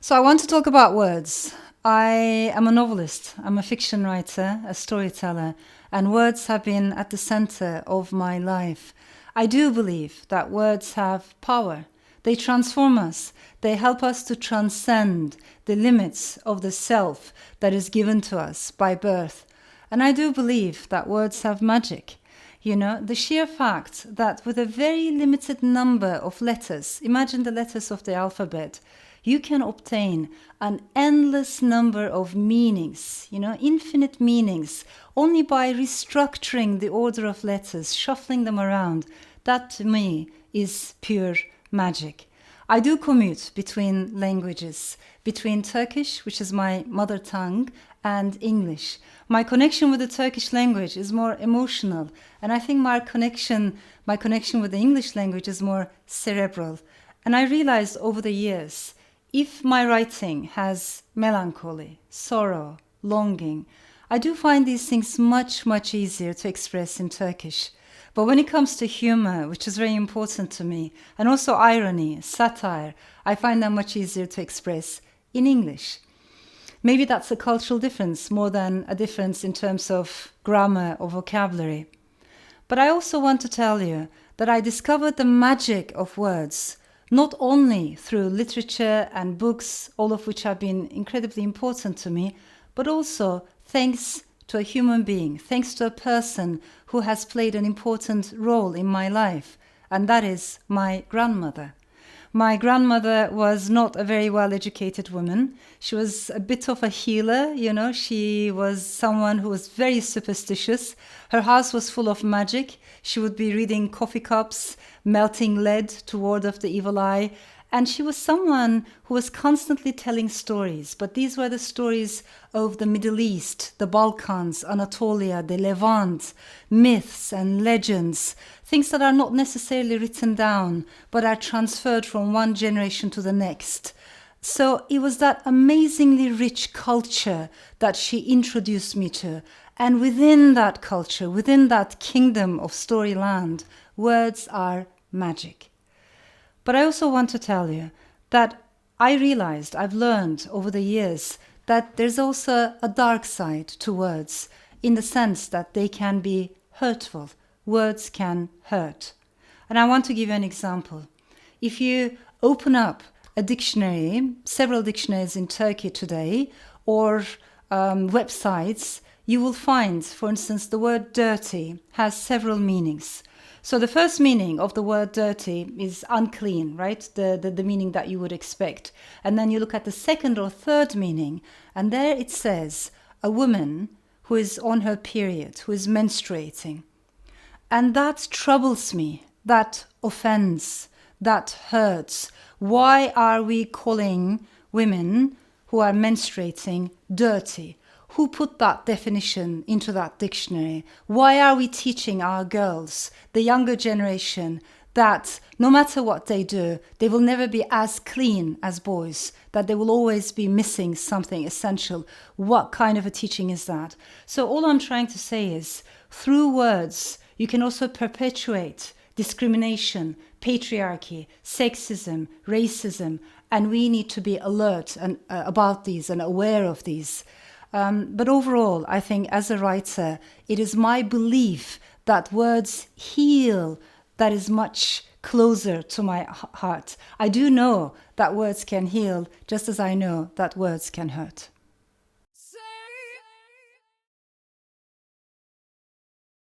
So I want to talk about words. I am a novelist. I'm a fiction writer, a storyteller, and words have been at the center of my life. I do believe that words have power. They transform us. They help us to transcend the limits of the self that is given to us by birth. And I do believe that words have magic. You know, the sheer fact that with a very limited number of letters, imagine the letters of the alphabet, you can obtain an endless number of meanings, infinite meanings, only by restructuring the order of letters, shuffling them around. That to me is pure magic. I do commute between languages, between Turkish, which is my mother tongue, and English. My connection with the Turkish language is more emotional, and I think my connection with the English language is more cerebral. And I realized over the years, if my writing has melancholy, sorrow, longing, I do find these things much, much easier to express in Turkish. But when it comes to humor, which is very important to me, and also irony, satire, I find them much easier to express in English. Maybe that's a cultural difference more than a difference in terms of grammar or vocabulary. But I also want to tell you that I discovered the magic of words not only through literature and books, all of which have been incredibly important to me, but also thanks to a human being, thanks to a person who has played an important role in my life, and that is my grandmother. My grandmother was not a very well-educated woman. She was a bit of a healer, She was someone who was very superstitious. Her house was full of magic. She would be reading coffee cups, melting lead to ward off the evil eye. And she was someone who was constantly telling stories. But these were the stories of the Middle East, the Balkans, Anatolia, the Levant, myths and legends, things that are not necessarily written down, but are transferred from one generation to the next. So it was that amazingly rich culture that she introduced me to. And within that culture, within that kingdom of storyland, words are magic. But I also want to tell you that I've learned over the years that there's also a dark side to words in the sense that they can be hurtful. Words can hurt. And I want to give you an example. If you open up a dictionary, several dictionaries in Turkey today, or websites, you will find, for instance, the word dirty has several meanings. So the first meaning of the word dirty is unclean, right? The meaning that you would expect. And then you look at the second or third meaning, and there it says a woman who is on her period, who is menstruating. And that troubles me, that offends, that hurts. Why are we calling women who are menstruating dirty? Who put that definition into that dictionary? Why are we teaching our girls, the younger generation, that no matter what they do, they will never be as clean as boys, that they will always be missing something essential? What kind of a teaching is that? So all I'm trying to say is, through words, you can also perpetuate discrimination, patriarchy, sexism, racism, and we need to be alert and about these and aware of these. But overall, I think as a writer, it is my belief that words heal that is much closer to my heart. I do know that words can heal, just as I know that words can hurt.